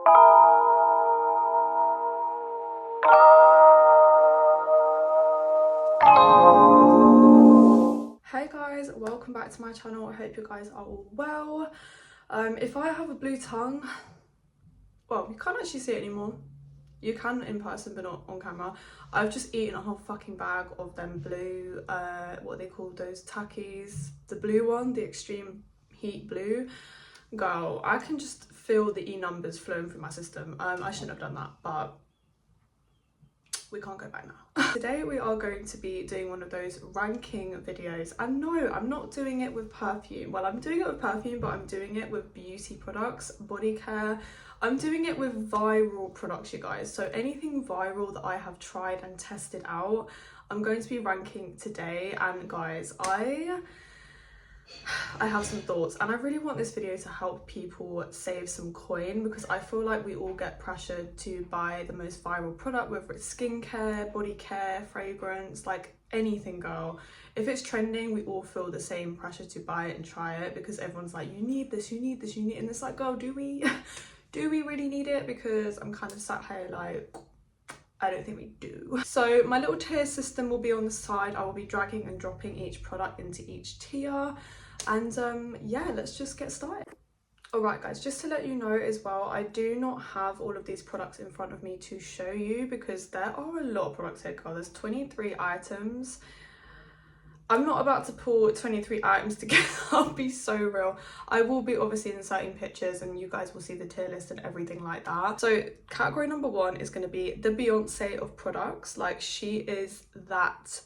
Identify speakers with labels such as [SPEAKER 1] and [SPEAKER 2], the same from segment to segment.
[SPEAKER 1] Hey guys, welcome back to my channel. I hope you guys are all well. If I have a blue tongue, well, you can't actually see it anymore. You can in person but not on camera. I've just eaten a whole fucking bag of them blue, what are they called, those Takis, the blue one, the extreme heat blue. Girl, I can just feel the E numbers flowing through my system. I shouldn't have done that, but we can't go back now. Today we are going to be doing one of those ranking videos, and no, I'm not doing it with perfume. Well, I'm doing it with perfume, but I'm doing it with beauty products, body care. I'm doing it with viral products, you guys. So anything viral that I have tried and tested out, I'm going to be ranking today. And guys, I have some thoughts, and I really want this video to help people save some coin, because I feel like we all get pressured to buy the most viral product, whether it's skincare, body care, fragrance, like anything, girl. If it's trending, we all feel the same pressure to buy it and try it, because everyone's like, you need this, you need this, you need, and it's like, girl, do we do we really need it? Because I'm kind of sat here like, I don't think we do. So my little tier system will be on the side. I will be dragging and dropping each product into each tier. And yeah, let's just get started. Alright guys, just to let you know as well, I do not have all of these products in front of me to show you, because there are a lot of products here, girl. There's 23 items. I'm not about to pull 23 items together, I'll be so real. I will be obviously inserting pictures and you guys will see the tier list and everything like that. So category number 1 is going to be the Beyonce of products. Like, she is that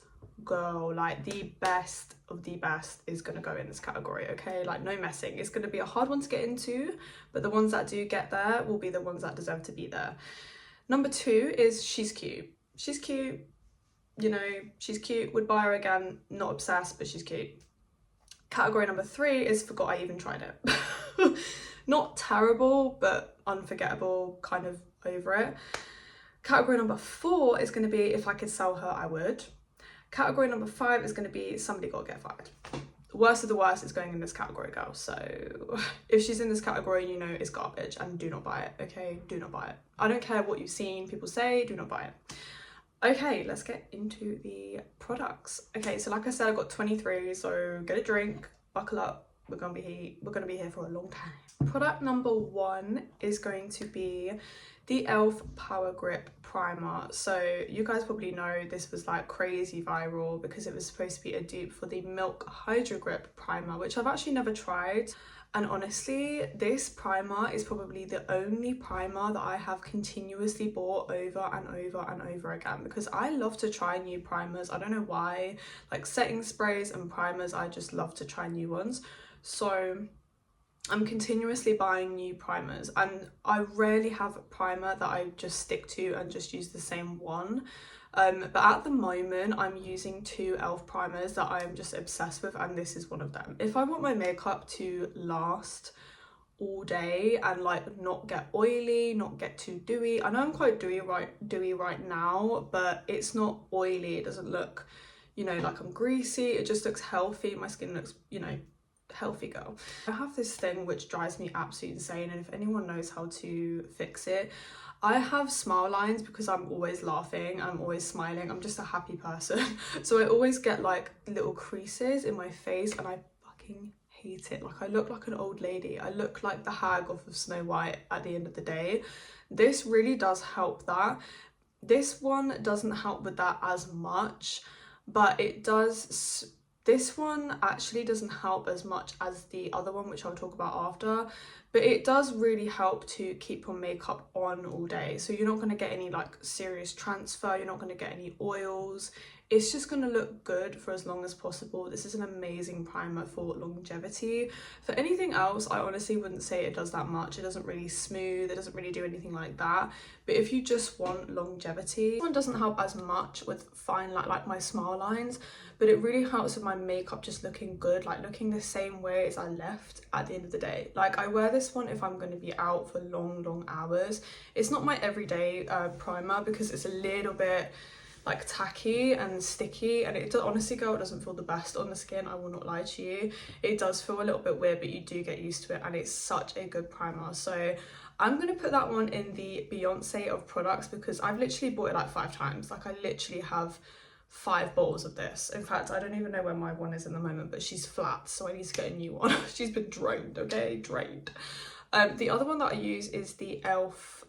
[SPEAKER 1] girl, like the best of the best is going to go in this category, okay? Like, no messing. It's going to be a hard one to get into, but the ones that do get there will be the ones that deserve to be there. Number 2 is She's Cute. She's cute. You know, she's cute, would buy her again, not obsessed, but she's cute. Category number 3 is Forgot I Even Tried It. Not terrible, but unforgettable, kind of over it. Category number 4 is going to be If I Could Sell Her, I Would. Category number 5 is going to be Somebody Gotta Get Fired. The worst of the worst is going in this category, girl. So if she's in this category, you know it's garbage, and do not buy it, okay? Do not buy it. I don't care what you've seen people say, do not buy it. Okay, let's get into the products. Okay, so like I said, I've got 23, so get a drink, buckle up. We're gonna be here for a long time. Product number 1 is going to be the e.l.f. Power Grip Primer. So you guys probably know this was like crazy viral because it was supposed to be a dupe for the Milk Hydro Grip Primer, which I've actually never tried. And honestly, this primer is probably the only primer that I have continuously bought over and over and over again, because I love to try new primers. I don't know why, like setting sprays and primers, I just love to try new ones. So I'm continuously buying new primers, and I rarely have a primer that I just stick to and just use the same one. But at the moment I'm using 2 e.l.f. primers that I am just obsessed with, and this is one of them. If I want my makeup to last all day and like not get oily, not get too dewy, I know I'm quite dewy right now, but it's not oily, it doesn't look, you know, like I'm greasy, it just looks healthy. My skin looks, you know, healthy, girl. I have this thing which drives me absolutely insane, and if anyone knows how to fix it, I have smile lines because I'm always laughing, I'm always smiling, I'm just a happy person. So I always get like little creases in my face, and I fucking hate it. Like, I look like an old lady. I look like the hag off of Snow White at the end of the day. This really does help that. This one doesn't help with that as much, but it does. This one actually doesn't help as much as the other one, which I'll talk about after, but it does really help to keep your makeup on all day. So you're not going to get any like serious transfer, you're not going to get any oils. It's just going to look good for as long as possible. This is an amazing primer for longevity. For anything else, I honestly wouldn't say it does that much. It doesn't really smooth, it doesn't really do anything like that. But if you just want longevity, this one doesn't help as much with fine like my smile lines, but it really helps with my makeup just looking good, like looking the same way as I left at the end of the day. Like, I wear this one if I'm going to be out for long hours. It's not my everyday primer because it's a little bit like tacky and sticky, and it does, honestly, girl, it doesn't feel the best on the skin, I will not lie to you. It does feel a little bit weird, but you do get used to it, and it's such a good primer. So I'm gonna put that one in the Beyonce of products because I've literally bought it like 5 times. Like I literally have 5 bottles of this. In fact, I don't even know where my one is in the moment, but she's flat, so I need to get a new one. She's been drained, okay? Drained. The other one that I use is the e.l.f.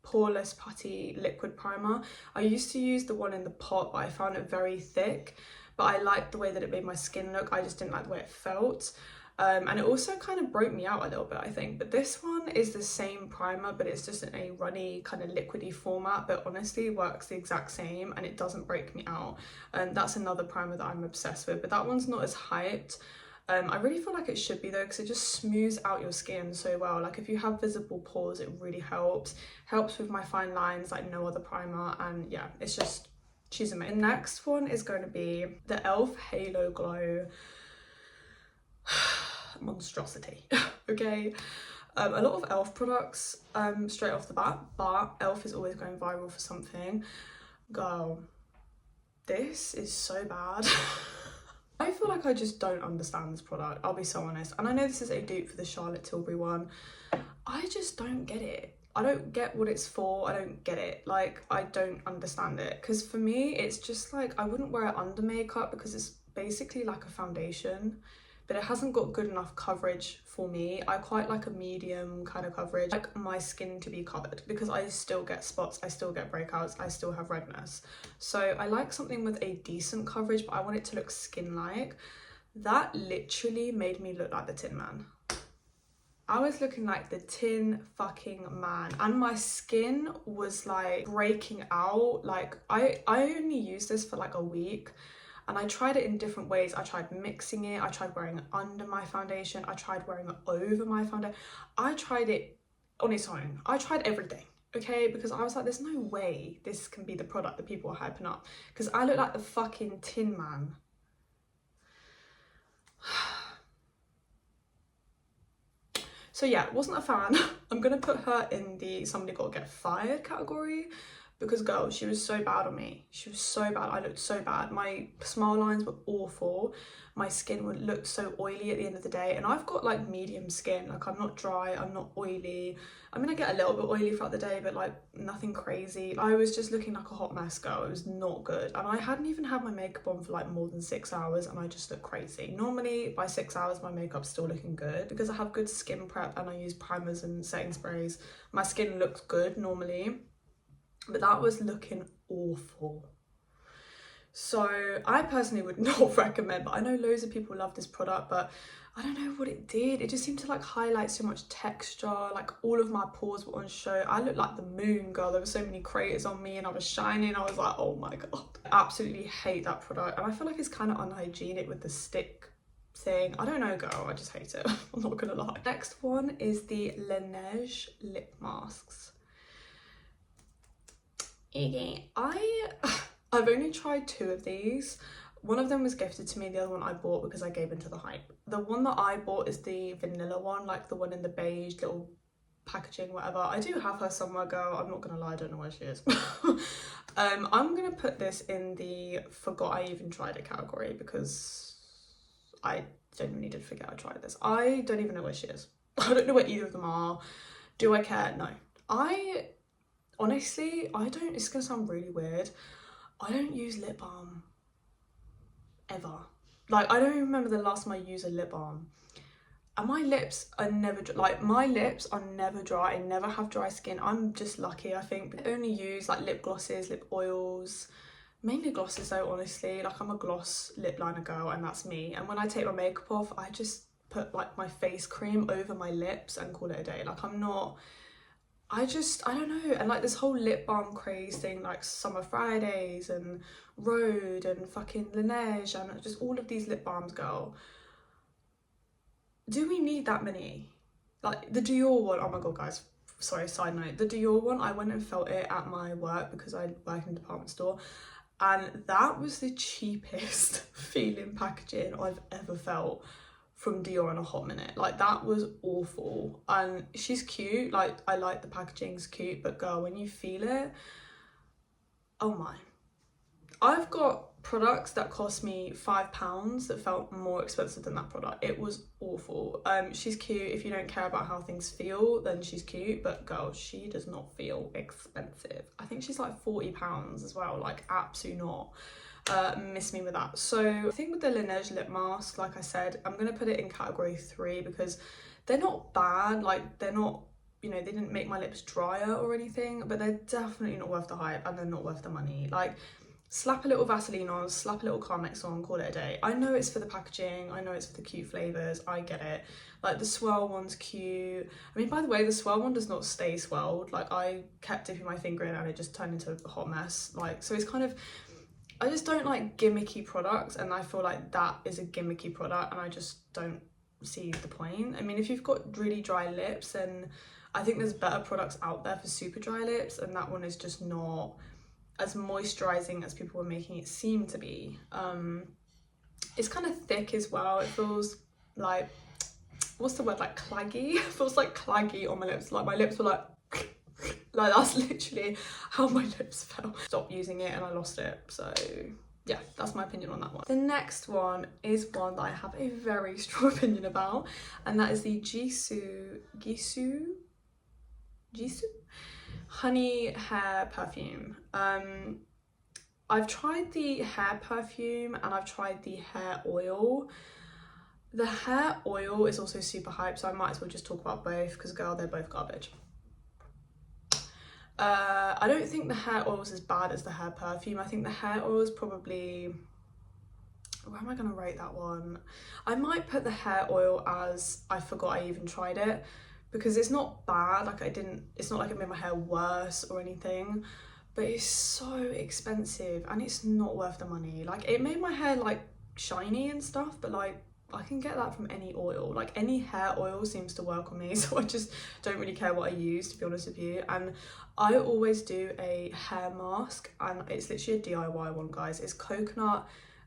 [SPEAKER 1] Poreless Putty Liquid Primer. I used to use the one in the pot, but I found it very thick. But I liked the way that it made my skin look. I just didn't like the way it felt. And it also kind of broke me out a little bit, I think. But this one is the same primer, but it's just in a runny kind of liquidy format, but honestly works the exact same and it doesn't break me out. And that's another primer that I'm obsessed with, but that one's not as hyped. I really feel like it should be though, because it just smooths out your skin so well. Like if you have visible pores, it really helps with my fine lines like no other primer. And yeah, it's just, she's amazing. The next one is going to be the e.l.f. Halo Glow monstrosity. Okay, a lot of e.l.f. products straight off the bat, but e.l.f. is always going viral for something. Girl, this is so bad. I feel like I just don't understand this product, I'll be so honest. And I know this is a dupe for the Charlotte Tilbury one. I just don't get it. I don't get what it's for. I don't get it. Like, I don't understand it. Because for me, it's just like, I wouldn't wear it under makeup because it's basically like a foundation, but it hasn't got good enough coverage for me. I quite like a medium kind of coverage, like my skin to be covered, because I still get spots, I still get breakouts, I still have redness. So I like something with a decent coverage, but I want it to look skin-like. That literally made me look like the Tin Man. I was looking like the Tin fucking Man, and my skin was like breaking out. Like I only used this for like a week. And I tried it in different ways. I tried mixing it, I tried wearing it under my foundation, I tried wearing it over my foundation. I tried it on its own. I tried everything, okay? Because I was like, there's no way this can be the product that people are hyping up. Because I look like the fucking Tin Man. So yeah, wasn't a fan. I'm gonna put her in the somebody gotta get fired category. Because girl, she was so bad on me. She was so bad. I looked so bad. My smile lines were awful. My skin would look so oily at the end of the day. And I've got like medium skin. Like I'm not dry, I'm not oily. I mean, I get a little bit oily throughout the day, but like nothing crazy. I was just looking like a hot mess, girl. It was not good. And I hadn't even had my makeup on for like more than 6 hours and I just looked crazy. Normally by 6 hours, my makeup's still looking good because I have good skin prep and I use primers and setting sprays. My skin looks good normally. But that was looking awful. So I personally would not recommend, but I know loads of people love this product, but I don't know what it did. It just seemed to like highlight so much texture, like all of my pores were on show. I looked like the moon, girl. There were so many craters on me and I was shining. I was like, oh my God. I absolutely hate that product. And I feel like it's kind of unhygienic with the stick thing. I don't know, girl. I just hate it. I'm not gonna lie. Next one is the Laneige lip masks. Okay, I've only tried 2 of these. One of them was gifted to me, the other one I bought because I gave into the hype. The one that I bought is the vanilla one, like the one in the beige little packaging, whatever. I do have her somewhere, girl. I'm not gonna lie, I don't know where she is. I'm gonna put this in the forgot I even tried it category because I genuinely did forget I tried this. I don't even know where she is. I don't know where either of them are. Do I care? No. Honestly, I don't, it's gonna sound really weird, I don't use lip balm, ever. Like, I don't even remember the last time I used a lip balm. And my lips are never, like, my lips are never dry, I never have dry skin. I'm just lucky, I think. I only use, like, lip glosses, lip oils, mainly glosses though, honestly. Like, I'm a gloss lip liner girl, and that's me. And when I take my makeup off, I just put, like, my face cream over my lips and call it a day. Like, I'm not... I don't know, and like this whole lip balm craze thing, like Summer Fridays and Rhode and fucking Laneige and just all of these lip balms, girl. Do we need that many? Like the Dior one, oh my God, guys, sorry, side note, the Dior one, I went and felt it at my work because I work in a department store, and that was the cheapest feeling packaging I've ever felt from Dior in a hot minute. Like, that was awful. And she's cute, like, I like the packaging's cute, but girl, when you feel it, oh my, I've got products that cost me £5 that felt more expensive than that product. It was awful. She's cute. If you don't care about how things feel, then she's cute, but girl, she does not feel expensive. I think she's like £40 as well, like absolutely not. Miss me with that. So I think with the Laneige lip mask, like I said, I'm gonna put it in category 3 because they're not bad, like they're not, you know, they didn't make my lips drier or anything, but they're definitely not worth the hype and they're not worth the money. Like, slap a little Vaseline on, slap a little Carmex on, call it a day. I know it's for the packaging, I know it's for the cute flavours, I get it. Like the swirl one's cute. I mean, by the way, the swirl one does not stay swirled. Like I kept dipping my finger in and it just turned into a hot mess. Like, so it's kind of, I just don't like gimmicky products, and I feel like that is a gimmicky product and I just don't see the point. I mean, if you've got really dry lips, then I think there's better products out there for super dry lips, and that one is just not as moisturizing as people were making it seem to be. It's kind of thick as well. It feels like, what's the word, like claggy? It feels like claggy on my lips. Like my lips were like that's literally how my lips felt. Stopped using it and I lost it. So yeah, that's my opinion on that one. The next one is one that I have a very strong opinion about, and that is the Gisou honey hair perfume. I've tried the hair perfume and I've tried the hair oil. The hair oil is also super hype, so I might as well just talk about both because girl, they're both garbage. I don't think the hair oil is as bad as the hair perfume. I think the hair oil is probably, where am I gonna rate that one? I might put the hair oil as I forgot I even tried it, because it's not bad, like it's not like it made my hair worse or anything, but it's so expensive and it's not worth the money. Like it made my hair like shiny and stuff, but like I can get that from any oil. Like any hair oil seems to work on me, so I just don't really care what I use, to be honest with you. And I always do a hair mask, and it's literally a DIY one, guys. It's coconut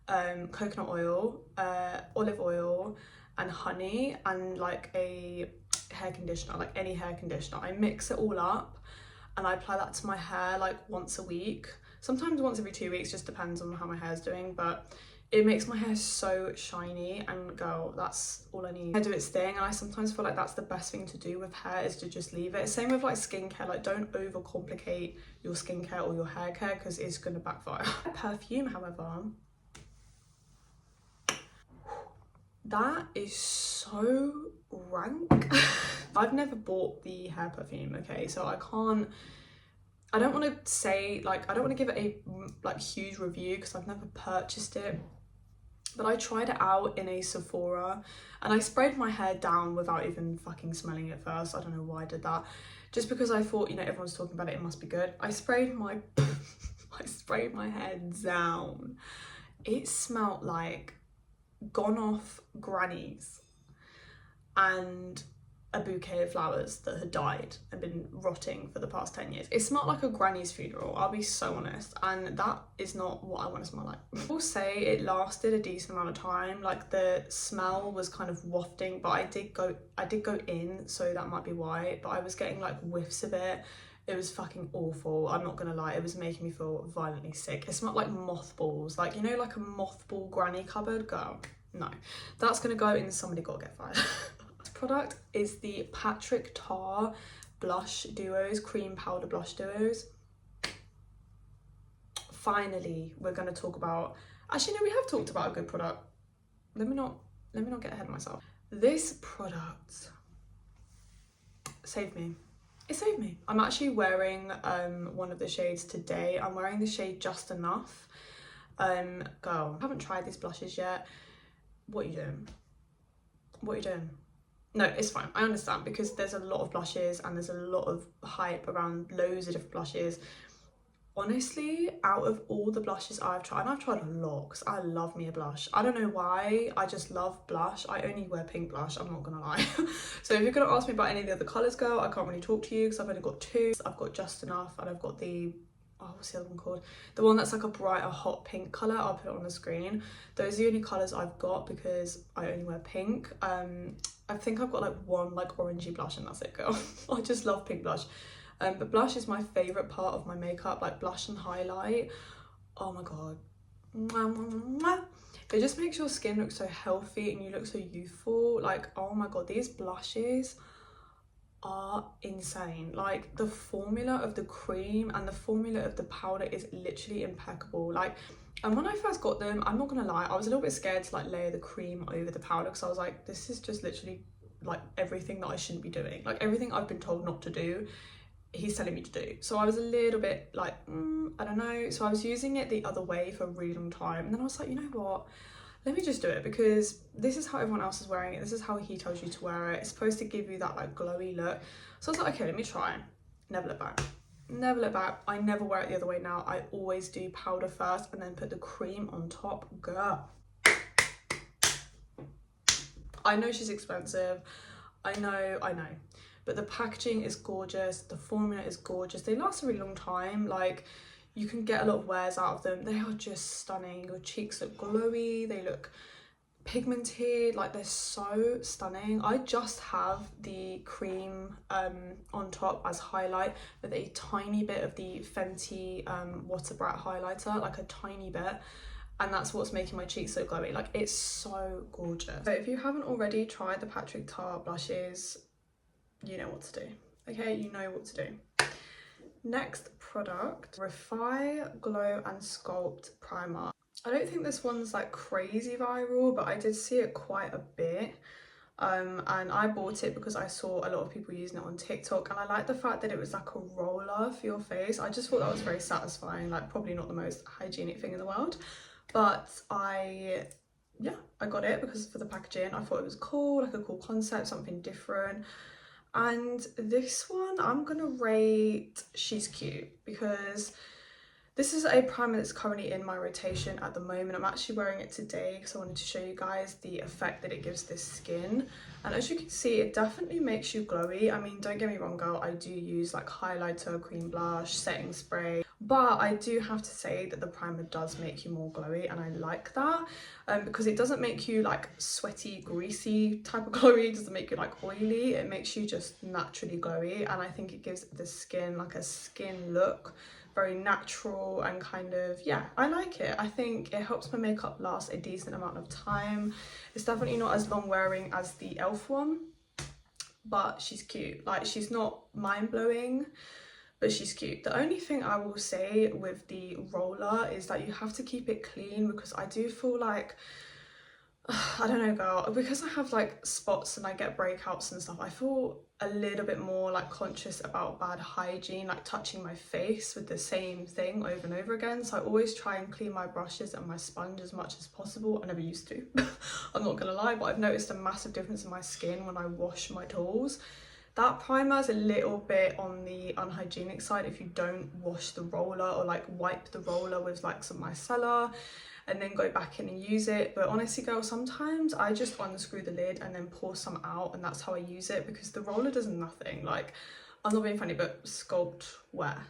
[SPEAKER 1] oil, olive oil and honey, and like a hair conditioner, like any hair conditioner. I mix it all up and I apply that to my hair like once a week, sometimes once every 2 weeks, just depends on how my hair's doing, but it makes my hair so shiny, and girl, that's all I need. I do its thing, and I sometimes feel like that's the best thing to do with hair, is to just leave it. Same with like skincare, like don't overcomplicate your skincare or your hair care because it's gonna backfire. Perfume, however, that is so rank. I've never bought the hair perfume, okay, so I don't want to say, like, I don't want to give it a like huge review because I've never purchased it, but I tried it out in a Sephora and I sprayed my hair down without even fucking smelling it first. I don't know why I did that, just because I thought, you know, everyone's talking about it, it must be good. I sprayed my I sprayed my hair down. It smelled like gone off grannies and a bouquet of flowers that had died and been rotting for the past 10 years. It smelled like a granny's funeral, I'll be so honest, and that is not what I want to smell like. I will say it lasted a decent amount of time. Like the smell was kind of wafting, but I did go in, so that might be why, but I was getting like whiffs of it. It was fucking awful, I'm not gonna lie. It was making me feel violently sick. It smelled like mothballs, like, you know, like a mothball granny cupboard. Girl, no, that's gonna go in Somebody Gotta Get Fired. Product is the Patrick Tar blush duos, cream powder blush duos. Finally, we're going to talk about, actually no, we have talked about a good product. Let me not get ahead of myself. This product saved me. It saved me. I'm actually wearing one of the shades today. I'm wearing the shade Just Enough. Girl, I haven't tried these blushes yet. What are you doing? What are you doing? No, it's fine, I understand, because there's a lot of blushes and there's a lot of hype around loads of different blushes. Honestly, out of all the blushes I've tried, and I've tried a lot because I love me a blush. I don't know why, I just love blush. I only wear pink blush, I'm not gonna lie. So if you're gonna ask me about any of the other colours, girl, I can't really talk to you because I've only got two. I've got Just Enough and I've got the, oh, what's the other one called? The one that's like a brighter hot pink colour. I'll put it on the screen. Those are the only colours I've got because I only wear pink. I think I've got like one like orangey blush and that's it, girl. I just love pink blush. But blush is my favourite part of my makeup, like blush and highlight. Oh my god. Mwah, mwah, mwah. It just makes your skin look so healthy and you look so youthful. Like, oh my god, these blushes are insane. Like, the formula of the cream and the formula of the powder is literally impeccable. Like, and when I first got them, I'm not gonna lie, I was a little bit scared to like layer the cream over the powder because I was like, this is just literally like everything that I shouldn't be doing. Like, everything I've been told not to do, he's telling me to do. So I was a little bit like, I don't know. So I was using it the other way for a really long time, and then I was like, you know what, let me just do it, because this is how everyone else is wearing it. This is how he tells you to wear it. It's supposed to give you that like glowy look. So I was like, okay, let me try. Never look back. Never look back. I never wear it the other way now. I always do powder first and then put the cream on top. Girl, I know she's expensive. I know. But the packaging is gorgeous. The formula is gorgeous. They last a really long time. Like, you can get a lot of wears out of them. They are just stunning. Your cheeks look glowy. They look pigmented. Like, they're so stunning. I just have the cream on top as highlight with a tiny bit of the Fenty Water Brat highlighter, like a tiny bit. And that's what's making my cheeks so glowy. Like, it's so gorgeous. So if you haven't already tried the Patrick Ta blushes, you know what to do. Okay, you know what to do. Next product, Refi Glow and Sculpt Primer. I don't think this one's like crazy viral, but I did see it quite a bit. And I bought it because I saw a lot of people using it on TikTok, and I like the fact that it was like a roller for your face. I just thought that was very satisfying. Like, probably not the most hygienic thing in the world, but I got it because for the packaging. I thought it was cool, like a cool concept, something different. And this one I'm gonna rate she's cute, because this is a primer that's currently in my rotation at the moment. I'm actually wearing it today because I wanted to show you guys the effect that it gives this skin. And as you can see, it definitely makes you glowy. I mean, don't get me wrong, girl, I do use like highlighter, cream blush, setting spray, but I do have to say that the primer does make you more glowy, and I like that because it doesn't make you like sweaty, greasy type of glowy. It doesn't make you like oily. It makes you just naturally glowy, and I think it gives the skin like a skin look, very natural, and kind of, yeah, I like it. I think it helps my makeup last a decent amount of time. It's definitely not as long wearing as the e.l.f. one, but she's cute. Like, she's not mind-blowing, but she's cute. The only thing I will say with the roller is that you have to keep it clean, because I do feel like, I don't know, girl, because I have like spots and I get breakouts and stuff, I feel a little bit more like conscious about bad hygiene, like touching my face with the same thing over and over again. So I always try and clean my brushes and my sponge as much as possible. I never used to, I'm not gonna lie, but I've noticed a massive difference in my skin when I wash my tools. That primer is a little bit on the unhygienic side if you don't wash the roller, or like wipe the roller with like some micellar and then go back in and use it. But honestly, girl, sometimes I just unscrew the lid and then pour some out, and that's how I use it, because the roller does nothing. Like, I'm not being funny, but sculpt where?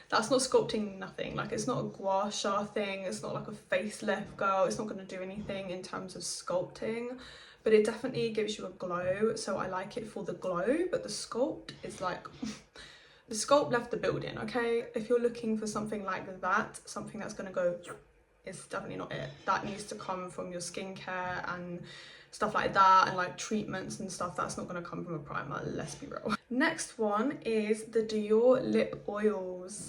[SPEAKER 1] That's not sculpting nothing. Like, it's not a gua sha thing, it's not like a facelift, girl. It's not going to do anything in terms of sculpting, but it definitely gives you a glow. So I like it for the glow, but the sculpt is like the sculpt left the building. Okay, if you're looking for something like that, something that's going to go, it's definitely not it. That needs to come from your skincare and stuff like that, and like treatments and stuff. That's not going to come from a primer, let's be real. Next one is the Dior lip oils.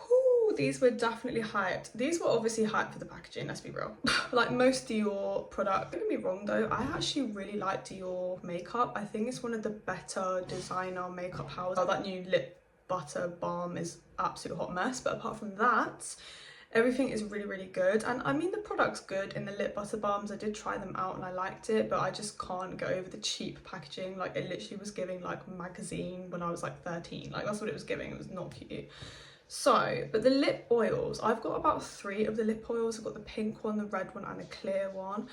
[SPEAKER 1] Ooh, these were definitely hyped. These were obviously hyped for the packaging, let's be real. Like most Dior product. Don't get me wrong though, I actually really like Dior makeup. I think it's one of the better designer makeup houses. Oh, that new lip butter balm is absolute hot mess, but apart from that, everything is really, really good. And I mean, the product's good in the lip butter balms. I did try them out and I liked it, but I just can't get over the cheap packaging. Like, it literally was giving like magazine when I was like 13. Like, that's what it was giving. It was not cute. So, but the lip oils, I've got about 3 of the lip oils. I've got the pink one, the red one, and the clear one.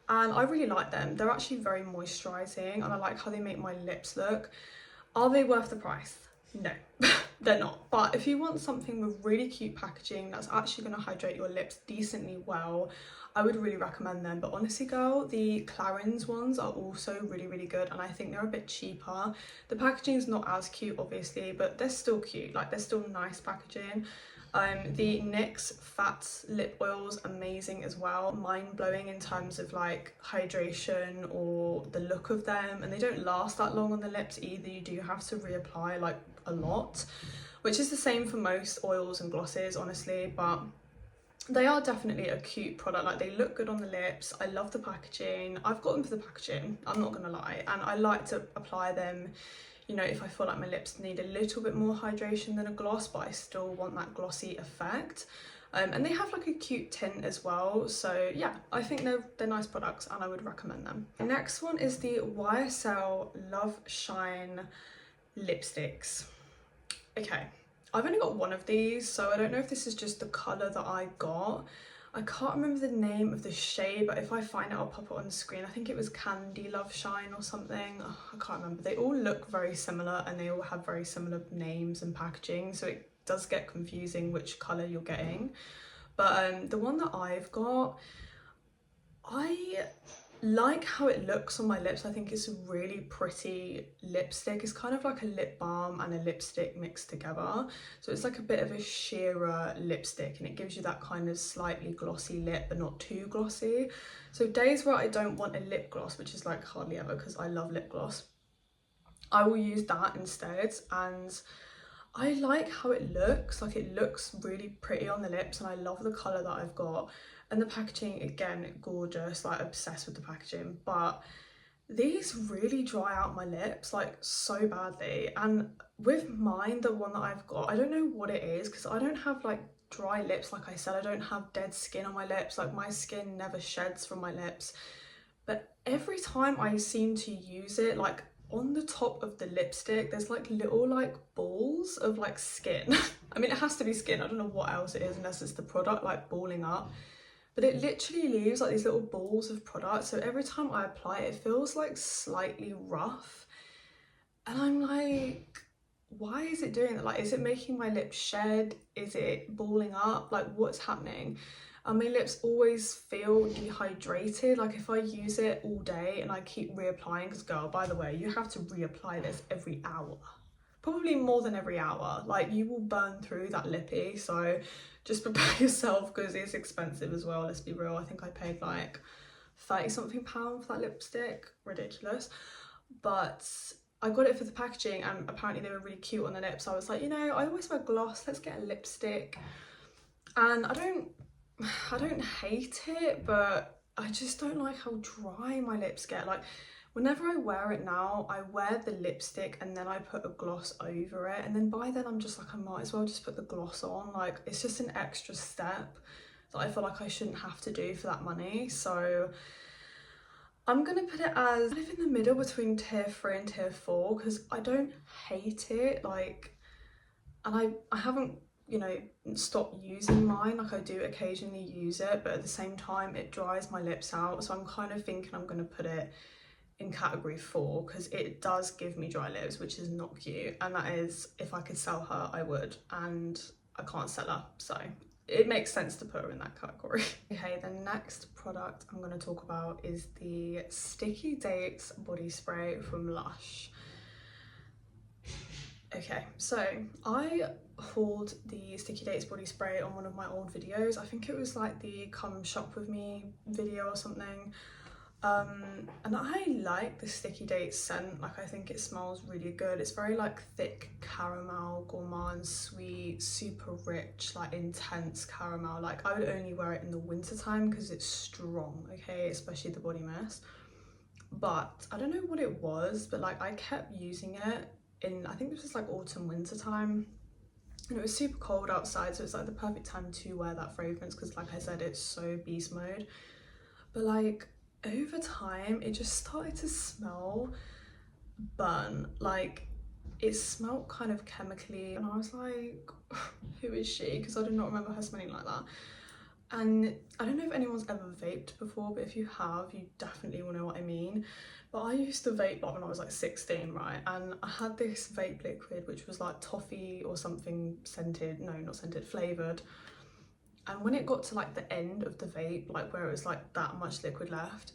[SPEAKER 1] And I really like them. They're actually very moisturizing, and I like how they make my lips look. Are they worth the price? No, they're not. But if you want something with really cute packaging that's actually going to hydrate your lips decently well, I would really recommend them. But honestly, girl, the Clarins ones are also really, really good, and I think they're a bit cheaper. The packaging is not as cute, obviously, but they're still cute. Like, they're still nice packaging. The NYX Fat Lip Oil's amazing as well, mind-blowing in terms of like hydration or the look of them, and they don't last that long on the lips either. You do have to reapply like a lot, which is the same for most oils and glosses honestly, but they are definitely a cute product. Like, they look good on the lips. I love the packaging. I've got them for the packaging, I'm not gonna lie, and I like to apply them, you know, if I feel like my lips need a little bit more hydration than a gloss, but I still want that glossy effect. And they have like a cute tint as well, so yeah, I think they're nice products and I would recommend them. The next one is the YSL Love Shine lipsticks. Okay, I've only got one of these, so I don't know if this is just the colour that I got. I can't remember the name of the shade, but if I find it, I'll pop it on the screen. I think it was Candy Love Shine or something. Oh, I can't remember. They all look very similar and they all have very similar names and packaging, so it does get confusing which colour you're getting. But the one that I've got, I like how it looks on my lips. I think it's a really pretty lipstick. It's kind of like a lip balm and a lipstick mixed together, so it's like a bit of a sheerer lipstick, and it gives you that kind of slightly glossy lip but not too glossy. So days where I don't want a lip gloss, which is like hardly ever because I love lip gloss, I will use that instead. And I like how it looks. Like, it looks really pretty on the lips and I love the colour that I've got. And the packaging, again, gorgeous, like obsessed with the packaging. But these really dry out my lips like so badly. And with mine, the one that I've got, I don't know what it is because I don't have like dry lips. Like I said, I don't have dead skin on my lips. Like, my skin never sheds from my lips. But every time I seem to use it, like on the top of the lipstick, there's like little like balls of like skin. I mean, it has to be skin. I don't know what else it is unless it's the product like balling up. But it literally leaves like these little balls of product, so every time I apply it, it feels like slightly rough. And I'm like, why is it doing that? Like, is it making my lips shed? Is it balling up? Like, what's happening? And my lips always feel dehydrated. Like, if I use it all day and I keep reapplying, because girl, by the way, you have to reapply this every hour. Probably more than every hour. Like, you will burn through that lippy, so just prepare yourself because it's expensive as well, let's be real. I think I paid like 30 something pound for that lipstick, ridiculous. But I got it for the packaging and apparently they were really cute on the lips. So I was like, you know, I always wear gloss, let's get a lipstick. And I don't hate it, but I just don't like how dry my lips get. Like, whenever I wear it now, I wear the lipstick and then I put a gloss over it, and then by then I'm just like, I might as well just put the gloss on. Like, it's just an extra step that I feel like I shouldn't have to do for that money. So I'm gonna put it as kind of in the middle between tier 3 and tier 4 because I don't hate it. Like, and I haven't, you know, stopped using mine. Like, I do occasionally use it, but at the same time it dries my lips out, so I'm kind of thinking I'm gonna put it in category 4 because it does give me dry lips, which is not cute, and that is, if I could sell her, I would, and I can't sell her, so it makes sense to put her in that category. Okay, the next product I'm going to talk about is the Sticky Dates body spray from Lush. Okay, so I hauled the Sticky Dates body spray on one of my old videos. I think it was like the come shop with me video or something. And I like the Sticky Dates scent. Like, I think it smells really good. It's very like thick caramel, gourmand, sweet, super rich, like intense caramel. Like, I would only wear it in the winter time because it's strong, okay, especially the body mist. But I don't know what it was, but like, I kept using it in, I think this was like autumn winter time, and it was super cold outside, so it's like the perfect time to wear that fragrance because, like I said, it's so beast mode. But like, over time it just started to smell burnt. Like, it smelled kind of chemically, and I was like, who is she? Because I do not remember her smelling like that. And I don't know if anyone's ever vaped before, but if you have, you definitely will know what I mean. But I used to vape like when I was like 16, right? And I had this vape liquid which was like toffee or something scented, no, not scented, flavoured. And when it got to like the end of the vape, like where it was like that much liquid left,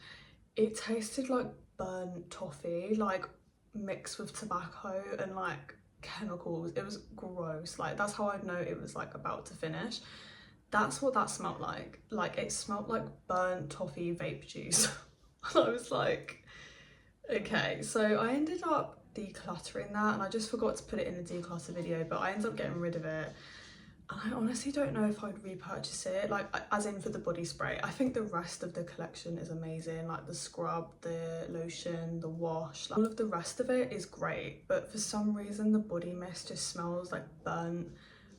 [SPEAKER 1] it tasted like burnt toffee, like mixed with tobacco and like chemicals. It was gross. Like, that's how I'd know it was like about to finish. That's what that smelled like. Like, it smelled like burnt toffee vape juice. And I was like, okay. So I ended up decluttering that, and I just forgot to put it in the declutter video, but I ended up getting rid of it. And I honestly don't know if I'd repurchase it, like as in for the body spray. I think the rest of the collection is amazing, like the scrub, the lotion, the wash, like all of the rest of it is great, but for some reason the body mist just smells like burnt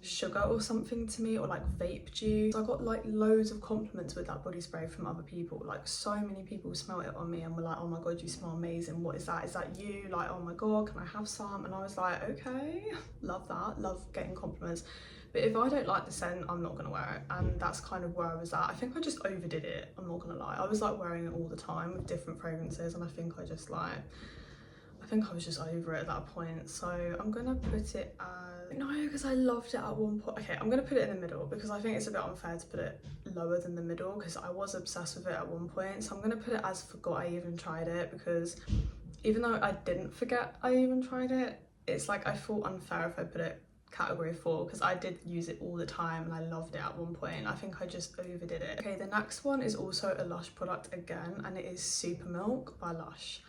[SPEAKER 1] sugar or something to me, or like vape juice. I got like loads of compliments with that body spray from other people. Like, so many people smelled it on me and were like, oh my god, you smell amazing, what is that, is that you, like, oh my god, can I have some? And I was like, okay, love that, love getting compliments. But if I don't like the scent, I'm not gonna wear it. And that's kind of where I was at. I think I just overdid it, I'm not gonna lie. I was like wearing it all the time with different fragrances, and I think I was just over it at that point. So I'm gonna put it as, no, because I loved it at one point. Okay, I'm gonna put it in the middle because I think it's a bit unfair to put it lower than the middle, because I was obsessed with it at one point. So I'm gonna put it as forgot I even tried it, because even though I didn't forget I even tried it, it's like I feel unfair if I put it category 4, because I did use it all the time and I loved it at one point. I think I just overdid it. Okay, the next one is also a Lush product again, and it is Super Milk by Lush.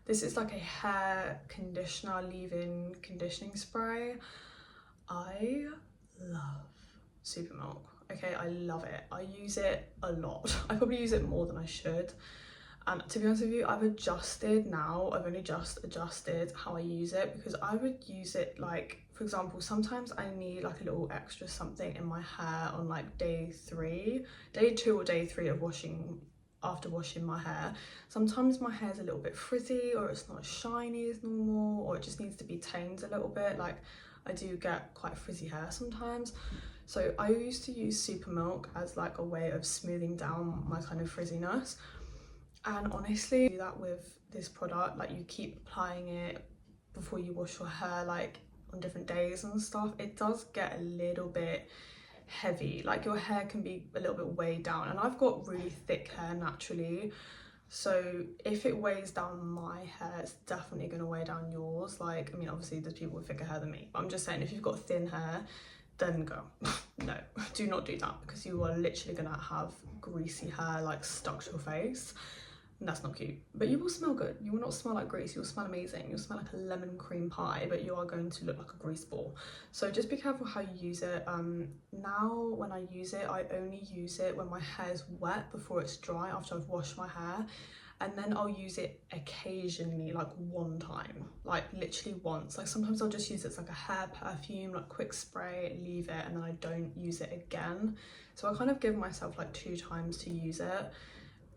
[SPEAKER 1] This is like a hair conditioner, leave-in conditioning spray. I love Super Milk. Okay, I love it. I use it a lot. I probably use it more than I should. And to be honest with you, I've adjusted now. I've only just adjusted how I use it, because I would use it like, for example, sometimes I need like a little extra something in my hair on like day 2 or day 3 of after washing my hair. Sometimes my hair is a little bit frizzy, or it's not as shiny as normal, or it just needs to be tamed a little bit. Like, I do get quite frizzy hair sometimes. So I used to use Super Milk as like a way of smoothing down my kind of frizziness. And honestly, do that with this product. Like, you keep applying it before you wash your hair, like on different days and stuff. It does get a little bit heavy, like your hair can be a little bit weighed down, and I've got really thick hair naturally, so if it weighs down my hair, it's definitely going to weigh down yours. Like, I mean, obviously there's people with thicker hair than me, but I'm just saying, if you've got thin hair, then go. No, do not do that, because you are literally gonna have greasy hair like stuck to your face, and that's not cute. But you will smell good. You will not smell like grease. You'll smell amazing. You'll smell like a lemon cream pie, but you are going to look like a grease ball. So just be careful how you use it. Now when I use it, I only use it when my hair is wet, before it's dry, after I've washed my hair. And then I'll use it occasionally, like one time, like literally once. Like, sometimes I'll just use it as like a hair perfume, like quick spray, leave it, and then I don't use it again. So I kind of give myself like 2 times to use it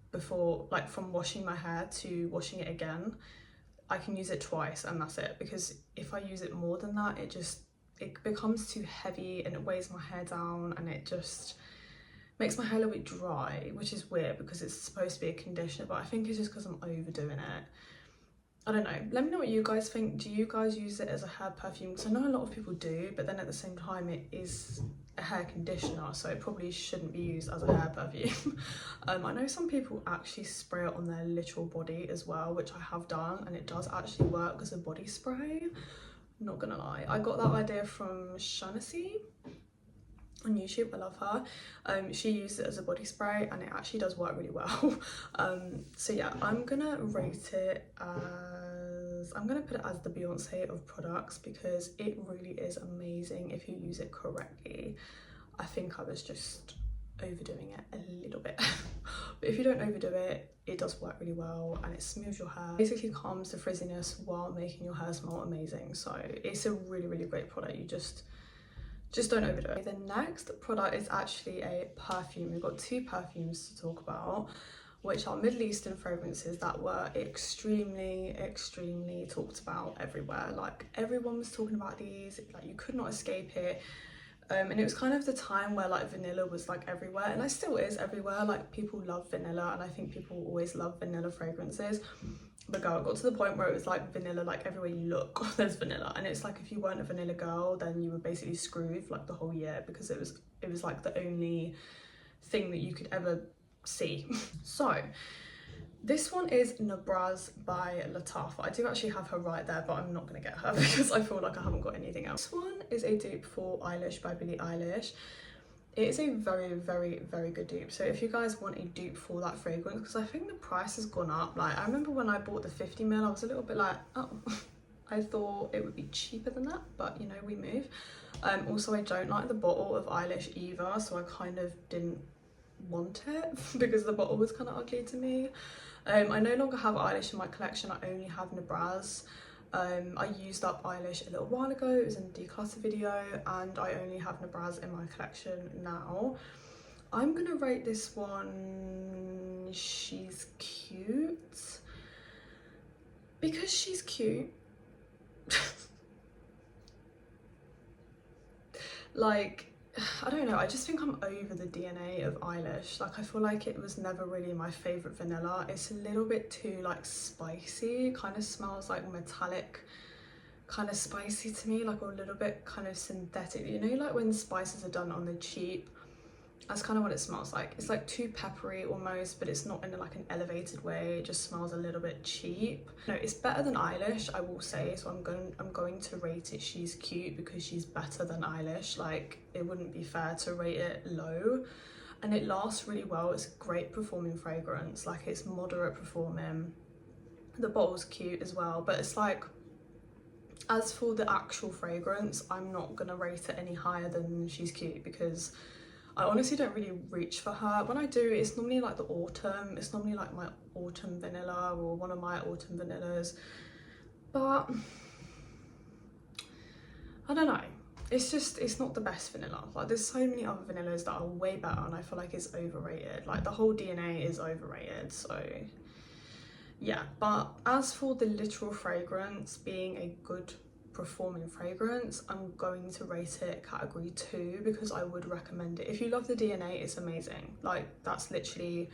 [SPEAKER 1] before, like from washing my hair to washing it again. I can use it twice and that's it, because if I use it more than that, it becomes too heavy and it weighs my hair down, and it just makes my hair a little bit dry, which is weird because it's supposed to be a conditioner, but I think it's just because I'm overdoing it. I don't know. Let me know what you guys think. Do you guys use it as a hair perfume? Because I know a lot of people do, but then at the same time it is a hair conditioner, so it probably shouldn't be used as a hair perfume. I know some people actually spray it on their literal body as well, which I have done, and it does actually work as a body spray. Not gonna lie. I got that idea from Shanasi on YouTube. I love her. She used it as a body spray and it actually does work really well. So yeah, I'm gonna rate it as, I'm gonna put it as the Beyonce of products, because it really is amazing if you use it correctly. I think I was just overdoing it a little bit. But if you don't overdo it, it does work really well, and it smooths your hair, basically calms the frizziness while making your hair smell amazing. So it's a really, really great product. You just don't overdo it. The next product is actually a perfume. We've got 2 perfumes to talk about, which are Middle Eastern fragrances that were extremely talked about everywhere. Like, everyone was talking about these, like you could not escape it. And it was kind of the time where like vanilla was like everywhere, and it still is everywhere. Like, people love vanilla, and I think people always love vanilla fragrances. But girl, it got to the point where it was like vanilla, like everywhere you look there's vanilla, and it's like if you weren't a vanilla girl, then you were basically screwed for like the whole year, because it was like the only thing that you could ever see. So This one is Nabraz by Lattafa. I do actually have her right there, but I'm not going to get her because I feel like I haven't got anything else. This one is a dupe for Eilish by Billie Eilish. It is a very, very, very good dupe. So if you guys want a dupe for that fragrance, because I think the price has gone up. Like, I remember when I bought the 50ml, I was a little bit like, oh, I thought it would be cheaper than that, but you know, we move. Also, I don't like the bottle of Eilish either, so I kind of didn't want it because the bottle was kind of ugly to me. I no longer have Eilish in my collection. I only have Nabraz. I used up Eilish a little while ago. It was in a declutter video, and I only have Nabraz in my collection now. I'm gonna rate this one, she's cute. Because she's cute. Like, I don't know, I just think I'm over the DNA of Eilish. Like, I feel like it was never really my favourite vanilla. It's a little bit too, like, spicy. It kind of smells like metallic, kind of spicy to me, like a little bit kind of synthetic. You know, like when spices are done on the cheap, that's kind of what it smells like. It's like too peppery almost, but it's not in like an elevated way. It just smells a little bit cheap. No, it's better than Eilish, I will say. So I'm going to rate it she's cute because she's better than Eilish. Like, it wouldn't be fair to rate it low. And it lasts really well. It's a great performing fragrance. Like, it's moderate performing. The bottle's cute as well, but it's like, as for the actual fragrance, I'm not gonna rate it any higher than she's cute because I honestly don't really reach for her. When I do, it's normally like the autumn. It's normally like my autumn vanilla or one of my autumn vanillas. But I don't know. It's just, it's not the best vanilla. Like, there's so many other vanillas that are way better, and I feel like it's overrated. Like, the whole DNA is overrated, so yeah. But as for the literal fragrance being a good performing fragrance, I'm going to rate it category 2 because I would recommend it. If you love the DNA, it's amazing. Like, that's literally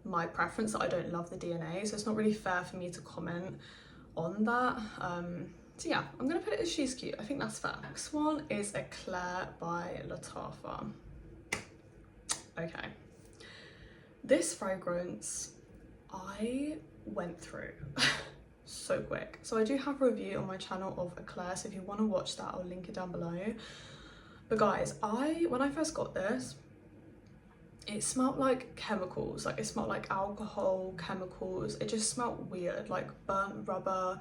[SPEAKER 1] my preference, that I don't love the DNA, so it's not really fair for me to comment on that. So yeah, I'm gonna put it as she's cute. I think that's fair. Next one is Eclair by Lattafa. Okay, this fragrance I went through so quick. So I do have a review on my channel of Eclair, so if you want to watch that, I'll link it down below. But guys, when I first got this, it smelled like chemicals. Like, it smelled like alcohol, chemicals. It just smelled weird, like burnt rubber.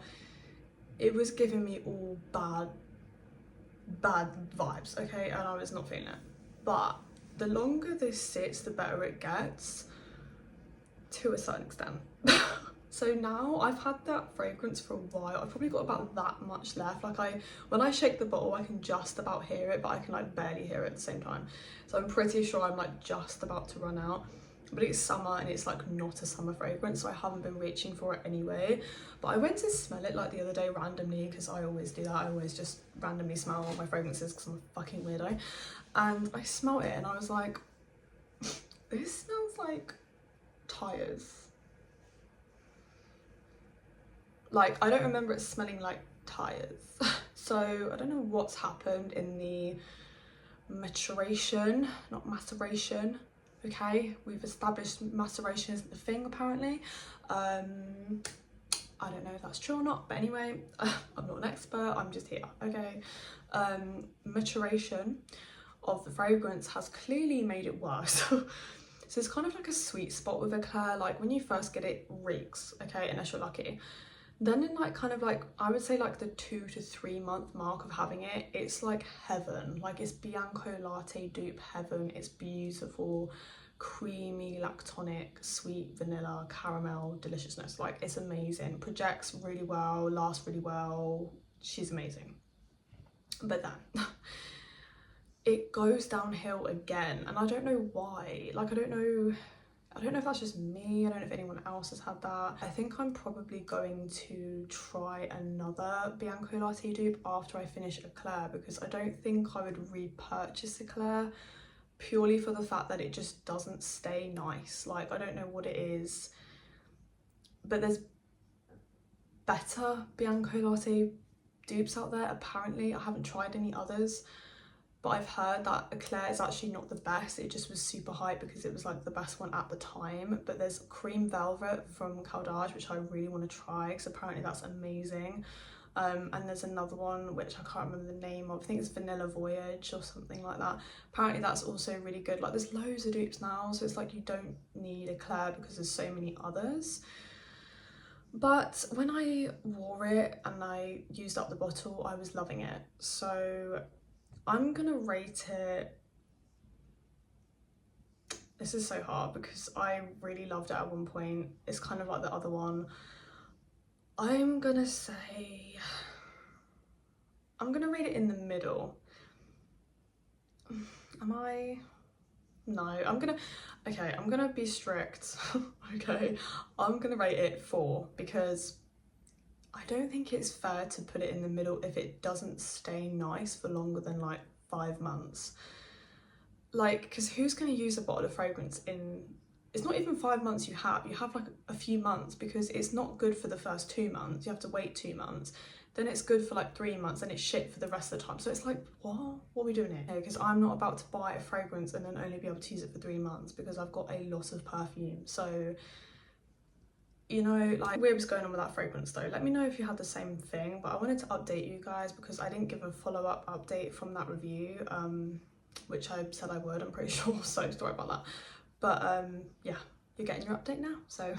[SPEAKER 1] It was giving me all bad vibes, okay? And I was not feeling it. But the longer this sits, the better it gets, to a certain extent. So now I've had that fragrance for a while. I've probably got about that much left. Like, when I shake the bottle, I can just about hear it, but I can like barely hear it at the same time. So I'm pretty sure I'm like just about to run out. But it's summer and it's like not a summer fragrance, so I haven't been reaching for it anyway. But I went to smell it like the other day randomly, because I always do that. I always just randomly smell all my fragrances because I'm a fucking weirdo. And I smelled it and I was like, this smells like tires. Like, I don't remember it smelling like tires. So I don't know what's happened in the maturation, not maceration. Okay, we've established maceration isn't the thing apparently. I don't know if that's true or not, but anyway, I'm not an expert, I'm just here, okay. Maturation of the fragrance has clearly made it worse. So it's kind of like a sweet spot with Eclair. Like, when you first get it, reeks, okay, unless you're lucky. Then in like kind of like, I would say like the 2 to 3 month mark of having it, it's like heaven. Like, it's Bianco Latte dupe heaven. It's beautiful, creamy, lactonic, sweet vanilla, caramel deliciousness. Like, it's amazing. Projects really well, lasts really well. She's amazing. But then it goes downhill again, and I don't know why. Like, I don't know if that's just me. I don't know if anyone else has had that. I think I'm probably going to try another Bianco Latte dupe after I finish Eclair, because I don't think I would repurchase Eclair purely for the fact that it just doesn't stay nice. Like, I don't know what it is, but there's better Bianco Latte dupes out there apparently. I haven't tried any others, but I've heard that Eclair is actually not the best. It just was super hype because it was like the best one at the time. But there's Cream Velvet from Caldage, which I really want to try because apparently that's amazing. And there's another one which I can't remember the name of. I think it's Vanilla Voyage or something like that. Apparently that's also really good. Like there's loads of dupes now, so it's like you don't need Eclair because there's so many others. But when I wore it and I used up the bottle, I was loving it. So I'm gonna rate it. This is so hard because I really loved it at one point. It's kind of like the other one. I'm gonna say, I'm gonna rate it in the middle. Am I? No, I'm gonna be strict. Okay, I'm gonna rate it 4 because I don't think it's fair to put it in the middle if it doesn't stay nice for longer than like 5 months. Like, because who's going to use a bottle of fragrance in, it's not even 5 months you have like a few months, because it's not good for the first 2 months, you have to wait 2 months, then it's good for like 3 months, and it's shit for the rest of the time. So it's like, what are we doing here? Because I'm not about to buy a fragrance and then only be able to use it for 3 months because I've got a lot of perfume. So, you know, like, weird was going on with that fragrance though. Let me know if you had the same thing, but I wanted to update you guys because I didn't give a follow-up update from that review, which I said I would, I'm pretty sure, so sorry about that. But yeah, you're getting your update now. So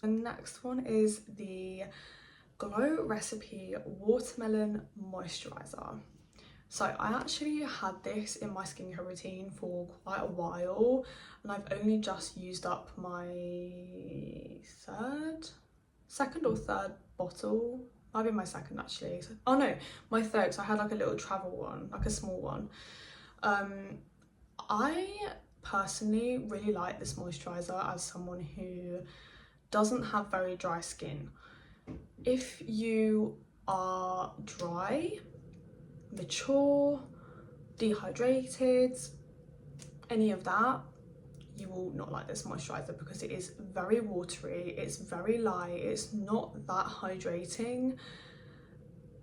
[SPEAKER 1] the next one is the Glow Recipe Watermelon Moisturizer. So I actually had this in my skincare routine for quite a while, and I've only just used up my second or third bottle. Might be my second actually. Oh no, my third, so I had like a little travel one, like a small one. I personally really like this moisturizer as someone who doesn't have very dry skin. If you are dry, mature, dehydrated, any of that, you will not like this moisturizer because it is very watery, it's very light, it's not that hydrating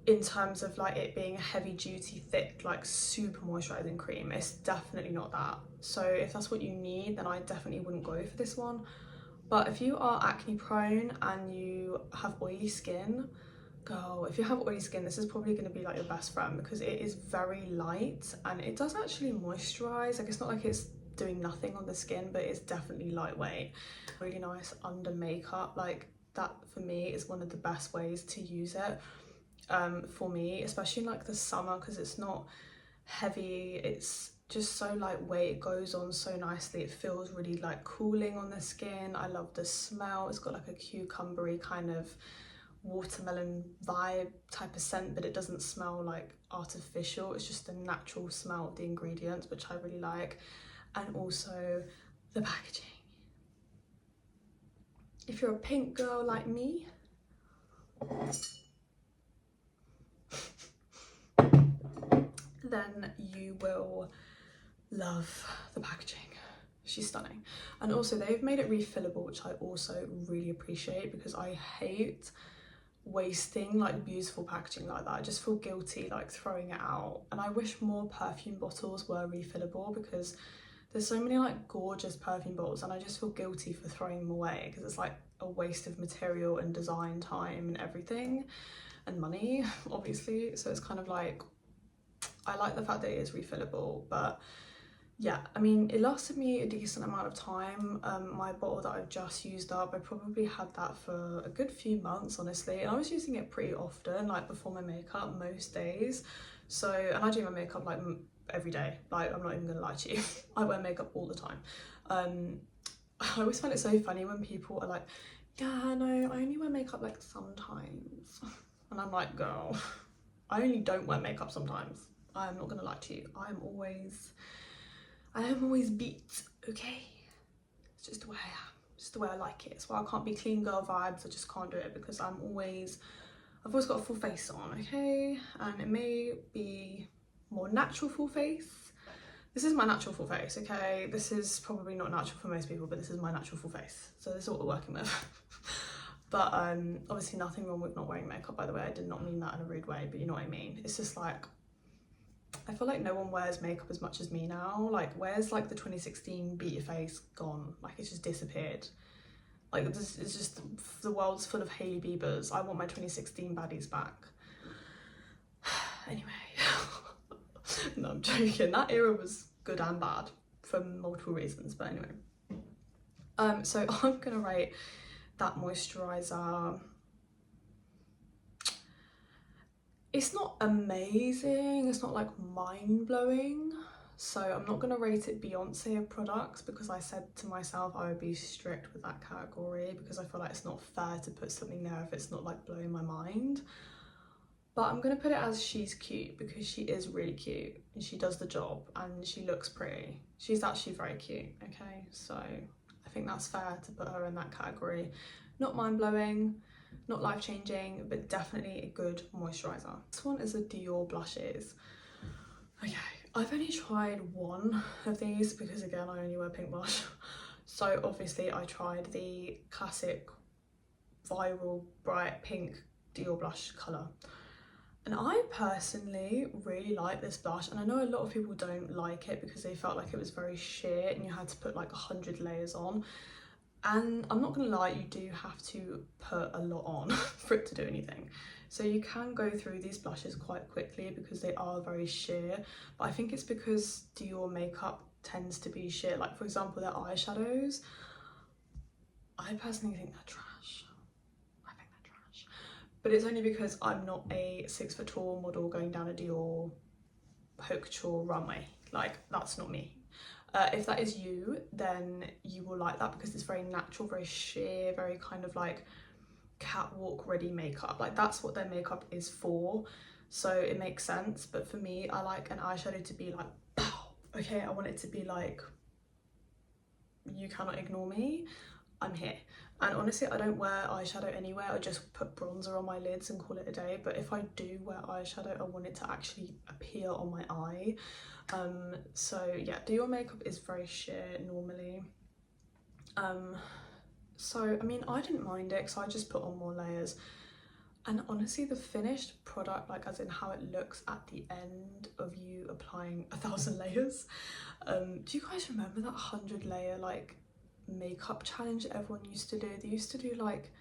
[SPEAKER 1] in terms of like it being a heavy duty thick like super moisturizing cream. It's definitely not that. So if that's what you need, then I definitely wouldn't go for this one. But if you are acne prone and you have oily skin, girl, if you have oily skin, this is probably going to be like your best friend because it is very light and it does actually moisturize. Like, it's not like it's doing nothing on the skin, but it's definitely lightweight. Really nice under makeup. Like, that for me is one of the best ways to use it, for me, especially in like the summer, because it's not heavy, it's just so lightweight, it goes on so nicely, it feels really like cooling on the skin. I love the smell. It's got like a cucumbery kind of watermelon vibe type of scent, but it doesn't smell like artificial. It's just the natural smell of the ingredients, which I really like. And also the packaging. If you're a pink girl like me, then you will love the packaging. She's stunning. And also they've made it refillable, which I also really appreciate because I hate wasting like beautiful packaging like that. I just feel guilty like throwing it out, and I wish more perfume bottles were refillable because there's so many like gorgeous perfume bottles and I just feel guilty for throwing them away because it's like a waste of material and design time and everything, and money obviously. So it's kind of like, I like the fact that it is refillable. But yeah, I mean, it lasted me a decent amount of time. My bottle that I've just used up, I probably had that for a good few months, honestly, and I was using it pretty often, like before my makeup most days. So, and I do my makeup like every day, like I'm not even gonna lie to you. I wear makeup all the time. I always find it so funny when people are like, yeah, no, I only wear makeup like sometimes. And I'm like, girl, I only don't wear makeup sometimes. I'm not gonna lie to you. I am always beat, okay? It's just the way I am, just the way I like it. It's why I can't be clean girl vibes. I just can't do it because I've always got a full face on, okay? And it may be more natural full face. This is my natural full face, okay? This is probably not natural for most people, but this is my natural full face. So this is what we're working with. But obviously nothing wrong with not wearing makeup, by the way. I did not mean that in a rude way, but you know what I mean. It's just like, I feel like no one wears makeup as much as me now. Like, where's like the 2016 Beat Your Face gone? Like, it's just disappeared. Like, this is just, the world's full of Hailey Biebers. I want my 2016 baddies back. Anyway, no, I'm joking. That era was good and bad for multiple reasons, but anyway. So I'm gonna rate that moisturizer. It's not amazing, it's not like mind-blowing, so I'm not gonna rate it Beyonce of products, because I said to myself I would be strict with that category, because I feel like it's not fair to put something there if it's not like blowing my mind. But I'm gonna put it as she's cute, because she is really cute and she does the job and she looks pretty. She's actually very cute, okay? So I think that's fair to put her in that category. Not mind-blowing, not life-changing, but definitely a good moisturizer. This one is a Dior Blushes. Okay, I've only tried one of these because again, I only wear pink blush. So obviously I tried the classic viral bright pink Dior blush colour. And I personally really like this blush, and I know a lot of people don't like it because they felt like it was very sheer and you had to put like 100 layers on. And I'm not gonna lie, you do have to put a lot on for it to do anything. So you can go through these blushes quite quickly because they are very sheer, but I think it's because Dior makeup tends to be sheer. Like, for example, their eyeshadows, I personally think they're trash. I think they're trash. But it's only because I'm not a 6 foot tall model going down a Dior haute couture runway. Like, that's not me. If that is you, then you will like that because it's very natural, very sheer, very kind of like catwalk ready makeup. Like, that's what their makeup is for, so it makes sense. But for me, I like an eyeshadow to be like, pow. Okay, I want it to be like, you cannot ignore me, I'm here. And honestly, I don't wear eyeshadow anywhere, I just put bronzer on my lids and call it a day. But if I do wear eyeshadow, I want it to actually appear on my eye. So yeah, Dior makeup is very sheer normally. So I mean, I didn't mind it because I just put on more layers. And honestly, the finished product, like as in how it looks at the end of you applying 1,000 layers. Do you guys remember that 100 layer like makeup challenge that everyone used to do? They used to do like,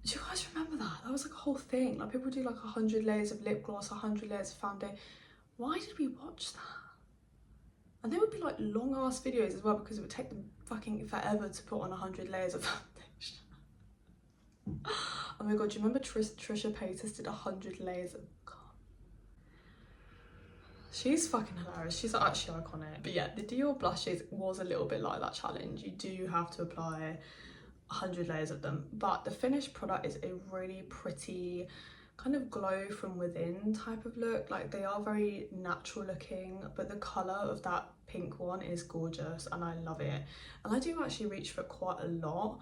[SPEAKER 1] do you guys remember that? That was like a whole thing. Like, people do like 100 layers of lip gloss, 100 layers of foundation. Why did we watch that? And they would be like long ass videos as well, because it would take them fucking forever to put on 100 layers of foundation. Oh my god, do you remember Trisha Paytas did 100 layers of, god. She's fucking hilarious. She's actually iconic. But yeah, the Dior blushes was a little bit like that challenge. You do have to apply 100 layers of them, but the finished product is a really pretty kind of glow from within type of look. Like, they are very natural looking, but the colour of that pink one is gorgeous and I love it. And I do actually reach for it quite a lot.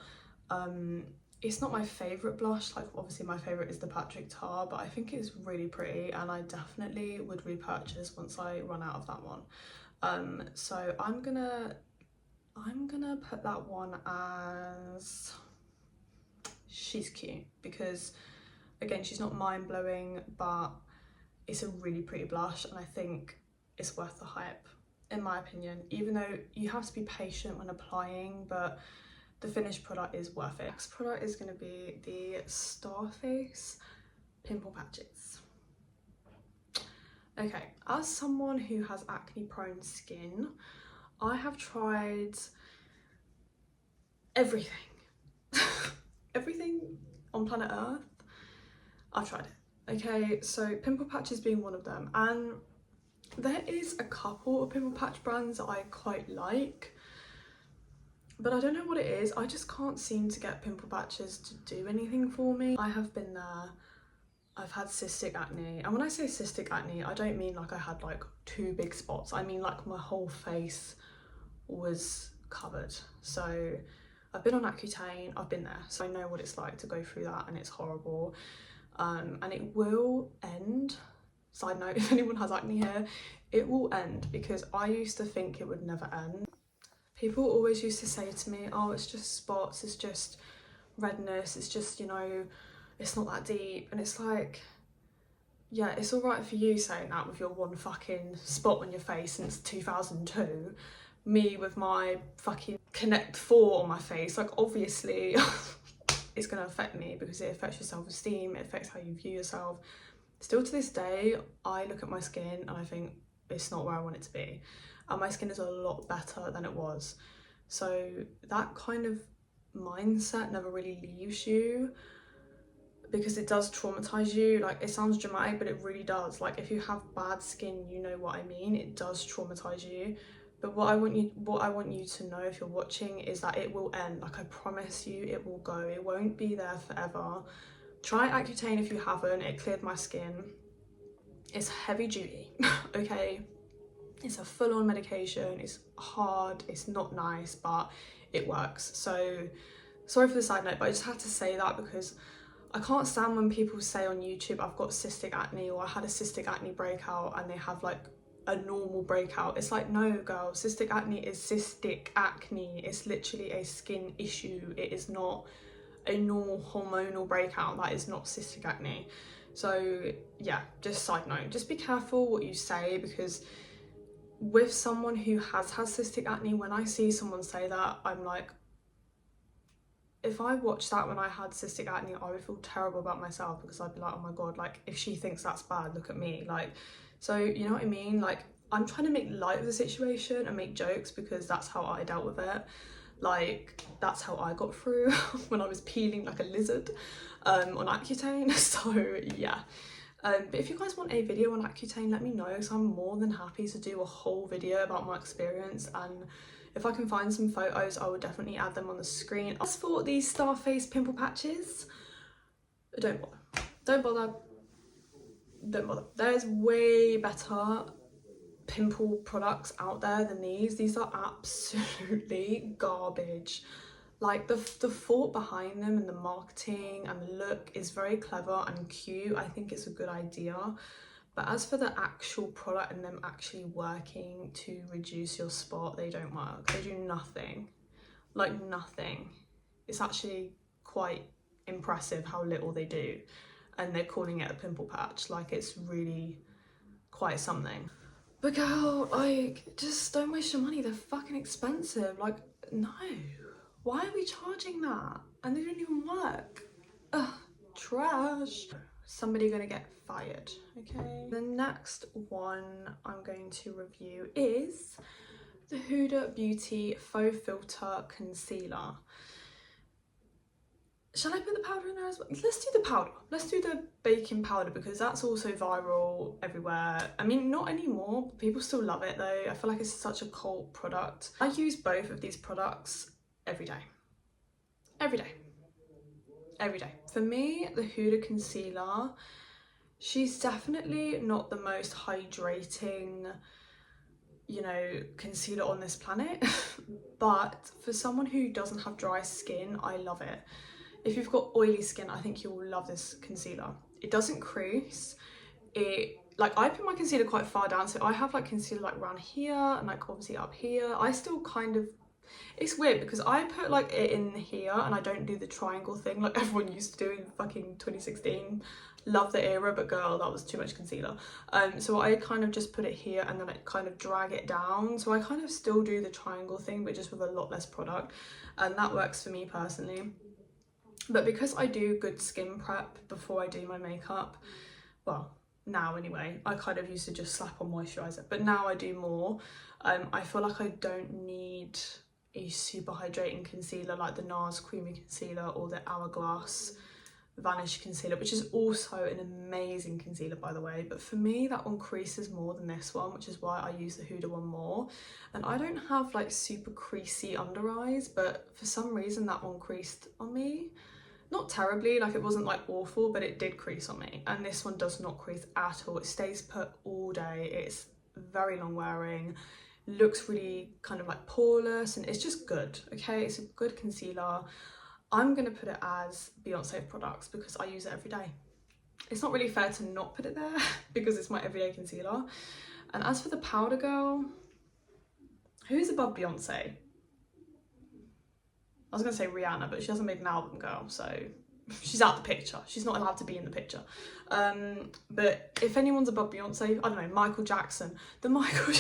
[SPEAKER 1] It's not my favourite blush, like obviously my favourite is the Patrick Tar, but I think it's really pretty and I definitely would repurchase once I run out of that one. So I'm gonna put that one as she's cute, because again, she's not mind-blowing, but it's a really pretty blush and I think it's worth the hype, in my opinion, even though you have to be patient when applying, but the finished product is worth it. Next product is going to be the Starface Pimple Patches. Okay, as someone who has acne-prone skin, I have tried everything. Everything on planet Earth, I've tried it. Okay, so pimple patches being one of them, and there is a couple of pimple patch brands that I quite like, but I don't know what it is. I just can't seem to get pimple patches to do anything for me. I have been there. I've had cystic acne, and when I say cystic acne, I don't mean like I had like 2 big spots. I mean like my whole face was covered. So I've been on Accutane, I've been there, so I know what it's like to go through that, and it's horrible. And it will end. Side note, if anyone has acne here, it will end, because I used to think it would never end. People always used to say to me, oh, it's just spots, it's just redness, it's just, you know, it's not that deep. And it's like, yeah, it's alright for you saying that with your one fucking spot on your face since 2002. Me with my fucking Connect 4 on my face, like obviously it's going to affect me because it affects your self-esteem, it affects how you view yourself. Still to this day, I look at my skin and I think it's not where I want it to be. And my skin is a lot better than it was. So that kind of mindset never really leaves you, because it does traumatize you. Like, it sounds dramatic, but it really does. Like, if you have bad skin, you know what I mean, it does traumatize you. But what I want you to know, if you're watching, is that it will end. Like, I promise you, it will go. It won't be there forever. Try Accutane if you haven't. It cleared my skin. It's heavy duty. Okay, it's a full-on medication. It's hard, it's not nice, but it works. So sorry for the side note, but I just had to say that because I can't stand when people say on YouTube, I've got cystic acne, or I had a cystic acne breakout, and they have like a normal breakout. It's like, no girl, cystic acne is cystic acne. It's literally a skin issue. It is not a normal hormonal breakout. That is not cystic acne. So yeah, just side note, just be careful what you say, because with someone who has had cystic acne, when I see someone say that, I'm like, if I watched that when I had cystic acne, I would feel terrible about myself, because I'd be like, oh my god, like, if she thinks that's bad, look at me. Like, so you know what I mean? Like, I'm trying to make light of the situation and make jokes, because that's how I dealt with it. Like, that's how I got through when I was peeling like a lizard on Accutane. So yeah. But if you guys want a video on Accutane, let me know, because I'm more than happy to do a whole video about my experience, and if I can find some photos, I will definitely add them on the screen. As for these Starface pimple patches, don't bother. Don't bother. Don't bother. There's way better pimple products out there than these. These are absolutely garbage. Like, the thought behind them and the marketing and the look is very clever and cute. I think it's a good idea. But as for the actual product and them actually working to reduce your spot, they don't work. They do nothing. Like, nothing. It's actually quite impressive how little they do. And they're calling it a pimple patch. Like, it's really quite something. But girl, like, just don't waste your money. They're fucking expensive. Like, no. Why are we charging that? And they don't even work. Ugh, trash. Somebody gonna get fired, okay? The next one I'm going to review is the Huda Beauty Faux Filter Concealer. Shall I put the powder in there as well? Let's do the powder. Let's do the baking powder, because that's also viral everywhere. I mean, not anymore. People still love it though. I feel like it's such a cult product. I use both of these products every day. Every day. Every day. For me, the Huda concealer, she's definitely not the most hydrating, you know, concealer on this planet. But for someone who doesn't have dry skin, I love it. If you've got oily skin, I think you'll love this concealer. It doesn't crease. Like, I put my concealer quite far down, so I have like concealer like around here and like obviously up here. I still kind of, it's weird because I put like it in here and I don't do the triangle thing like everyone used to do in fucking 2016. Love the era, but girl, that was too much concealer. So I kind of just put it here and then I kind of drag it down. So I kind of still do the triangle thing, but just with a lot less product, and that works for me personally. But because I do good skin prep before I do my makeup, well, now anyway, I kind of used to just slap on moisturiser, but now I do more. I feel like I don't need a super hydrating concealer like the NARS Creamy Concealer or the Hourglass Vanish Concealer, which is also an amazing concealer, by the way. But for me, that one creases more than this one, which is why I use the Huda one more. And I don't have like super creasy under eyes, but for some reason that one creased on me. Not terribly, like it wasn't like awful, but it did crease on me. And this one does not crease at all. It stays put all day. It's very long wearing, looks really kind of like poreless, and it's just good, okay? It's a good concealer. I'm gonna put it as Beyonce products because I use it every day. It's not really fair to not put it there because it's my everyday concealer. And as for the powder girl, who's above Beyonce? I was gonna say Rihanna, but she hasn't made an album, girl, so she's out the picture. She's not allowed to be in the picture. But if anyone's above Beyonce, I don't know, Michael Jackson, the Michael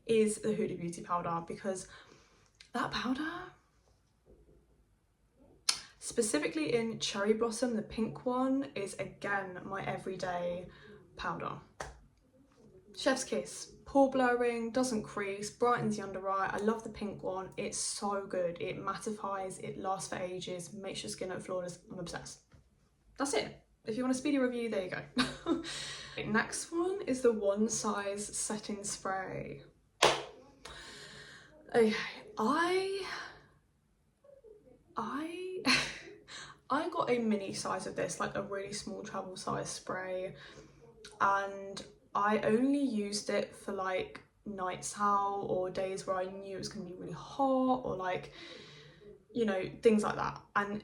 [SPEAKER 1] is the Huda Beauty powder, because that powder, specifically in Cherry Blossom, the pink one, is again my everyday powder. Chef's kiss, pore blurring, doesn't crease, brightens the under eye. I love the pink one. It's so good. It mattifies, it lasts for ages, makes your skin look flawless. I'm obsessed. That's it. If you want a speedy review, there you go. Next one is the One Size setting spray. Okay, I got a mini size of this, like a really small travel size spray, and I only used it for like nights out or days where I knew it was going to be really hot, or like, you know, things like that. And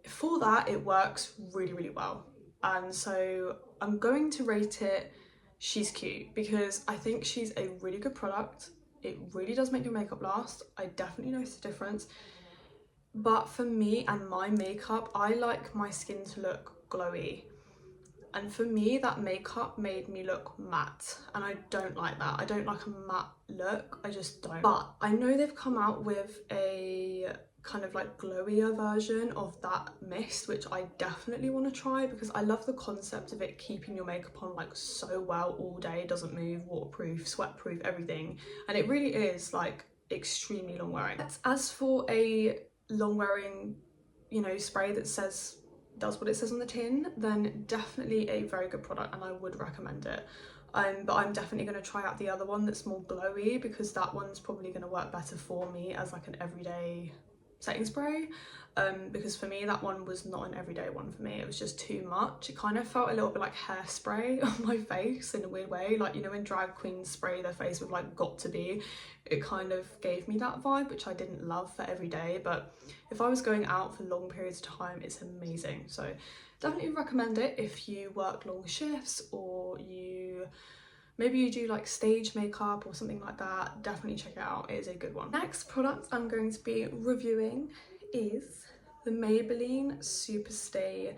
[SPEAKER 1] for that, it works really, really well. And so I'm going to rate it She's Cute, because I think she's a really good product. It really does make your makeup last. I definitely notice the difference. But for me and my makeup, I like my skin to look glowy. And for me, that makeup made me look matte, and I don't like that. I don't like a matte look, I just don't. But I know they've come out with a kind of like glowier version of that mist, which I definitely want to try, because I love the concept of it keeping your makeup on like so well all day. It doesn't move, waterproof, sweat proof, everything. And it really is like extremely long wearing. As for a long wearing, you know, spray that does what it says on the tin, then definitely a very good product, and I would recommend it. But I'm definitely going to try out the other one that's more glowy, because that one's probably going to work better for me as like an everyday setting spray, because for me that one was not an everyday one for me. It was just too much. It kind of felt a little bit like hairspray on my face in a weird way, like, you know, when drag queens spray their face with like Got To Be, it kind of gave me that vibe, which I didn't love for every day. But if I was going out for long periods of time, it's amazing. So definitely recommend it if you work long shifts, or maybe you do like stage makeup or something like that. Definitely check it out. It is a good one. Next product I'm going to be reviewing is the Maybelline Superstay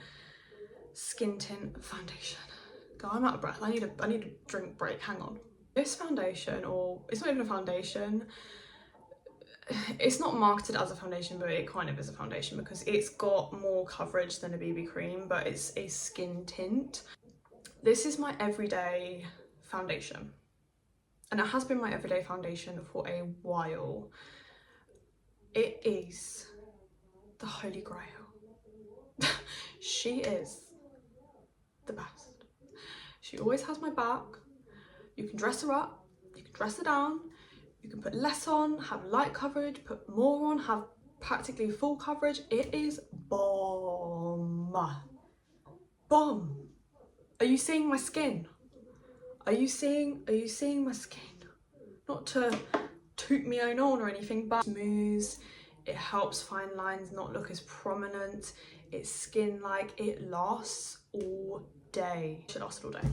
[SPEAKER 1] Skin Tint Foundation. God, I'm out of breath. I need a drink break. Hang on. This foundation, or it's not even a foundation, it's not marketed as a foundation, but it kind of is a foundation, because it's got more coverage than a BB cream, but it's a skin tint. This is my everyday foundation, and it has been my everyday foundation for a while. It is the holy grail. She is the best. She always has my back. You can dress her up, you can dress her down, you can put less on, have light coverage, put more on, have practically full coverage. It is bomb. Bomb. Are you seeing my skin? Are you seeing my skin? Not to toot me own on or anything, but smooth. It helps fine lines not look as prominent. It's skin-like. It lasts all day. It lasts all day.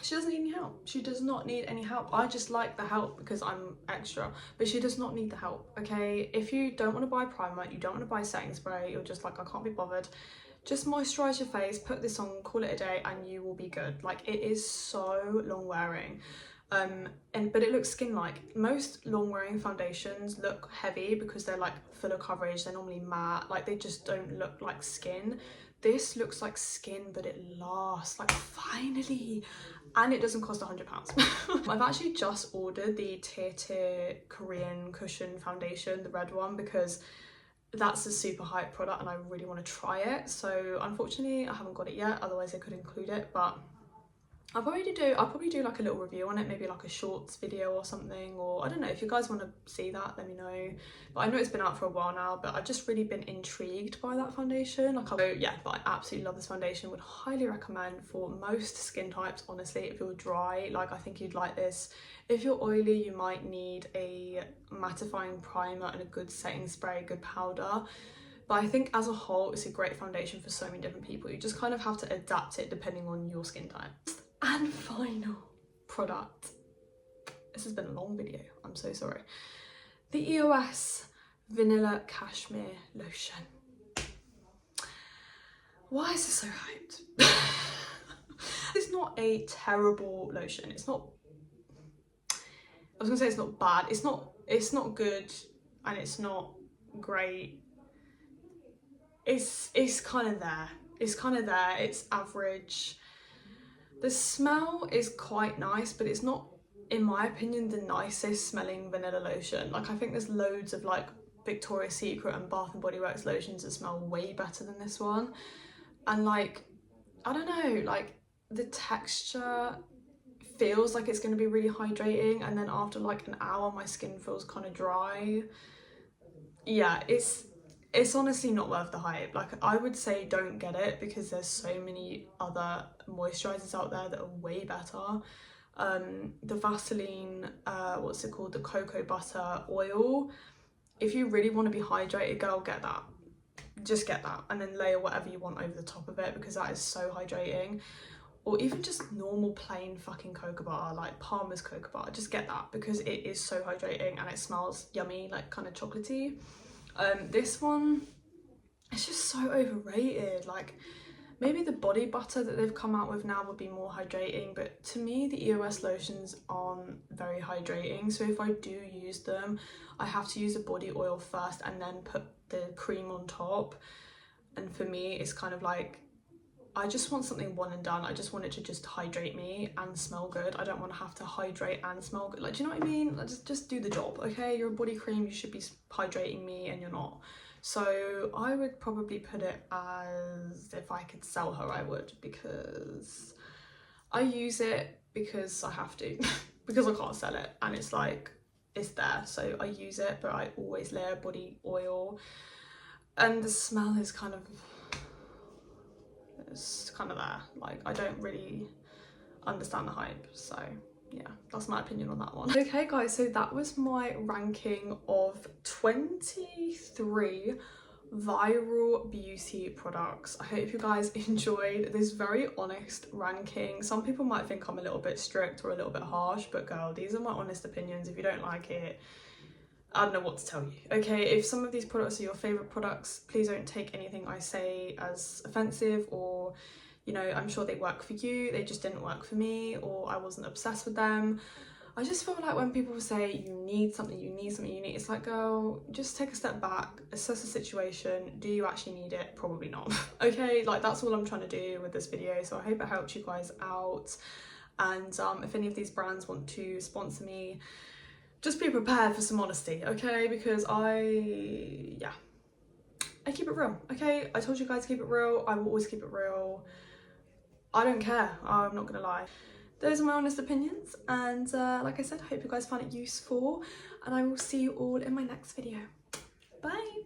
[SPEAKER 1] She doesn't need any help. She does not need any help. I just like the help because I'm extra, but she does not need the help, okay? If you don't want to buy primer, you don't want to buy setting spray, you're just like, I can't be bothered, just moisturize your face, put this on, call it a day, and you will be good. Like, it is so long wearing. But it looks skin-like. Most long-wearing foundations look heavy because they're like full of coverage, they're normally matte, like they just don't look like skin. This looks like skin, but it lasts, like, finally, and it doesn't cost £100. I've actually just ordered the Tier Korean Cushion foundation, the red one, because that's a super hype product and I really want to try it. So unfortunately I haven't got it yet, otherwise I could include it, but I'll probably do like a little review on it, maybe like a shorts video or something, or I don't know, if you guys want to see that, let me know. But I know it's been out for a while now, but I've just really been intrigued by that foundation. Yeah, but I absolutely love this foundation, would highly recommend for most skin types, honestly. If you're dry, like, I think you'd like this. If you're oily, you might need a mattifying primer and a good setting spray, good powder. But I think as a whole, it's a great foundation for so many different people. You just kind of have to adapt it depending on your skin type. And final product. This has been a long video, I'm so sorry. The EOS Vanilla Cashmere Lotion. Why is this so hyped? It's not a terrible lotion. It's not, I was gonna say it's not bad. It's not good, and it's not great. It's kind of there. It's kind of there. It's average. The smell is quite nice, but it's not, in my opinion, the nicest smelling vanilla lotion. Like, I think there's loads of like Victoria's Secret and Bath and Body Works lotions that smell way better than this one. And like, I don't know, like the texture feels like it's going to be really hydrating, and then after like an hour my skin feels kind of dry. Yeah, it's honestly not worth the hype. Like, I would say don't get it because there's so many other moisturizers out there that are way better. The Vaseline, what's it called, the cocoa butter oil, if you really want to be hydrated, girl, get that. Just get that, and then layer whatever you want over the top of it, because that is so hydrating. Or even just normal plain fucking cocoa butter, like Palmer's cocoa butter, just get that because it is so hydrating and it smells yummy, like kind of chocolatey. This one, it's just so overrated. Like, maybe the body butter that they've come out with now would be more hydrating, but to me the EOS lotions aren't very hydrating. So if I do use them, I have to use the body oil first and then put the cream on top. And for me, it's kind of like, I just want something one and done. I just want it to just hydrate me and smell good. I don't want to have to hydrate and smell good. Like, do you know what I mean? Like, just do the job, okay? You're a body cream, you should be hydrating me, and you're not. So I would probably put it as, if I could sell her, I would, because I use it because I have to, because I can't sell it, and it's like, it's there, so I use it, but I always layer body oil, and the smell is kind of, it's kind of there. Like, I don't really understand the hype, so yeah, that's my opinion on that one. Okay guys, so that was my ranking of 23 viral beauty products. I hope you guys enjoyed this very honest ranking. Some people might think I'm a little bit strict or a little bit harsh, but girl, these are my honest opinions. If you don't like it, I don't know what to tell you. Okay, if some of these products are your favorite products, please don't take anything I say as offensive, or, you know, I'm sure they work for you, they just didn't work for me, or I wasn't obsessed with them. I just feel like when people say you need something, it's like, girl, just take a step back, assess the situation. Do you actually need it? Probably not. Okay, like, that's all I'm trying to do with this video, so I hope it helped you guys out. And if any of these brands want to sponsor me, just be prepared for some honesty, okay? Because I keep it real, okay? I told you guys to keep it real. I will always keep it real. I don't care, I'm not gonna lie. Those are my honest opinions, and like I said, I hope you guys find it useful, and I will see you all in my next video. Bye!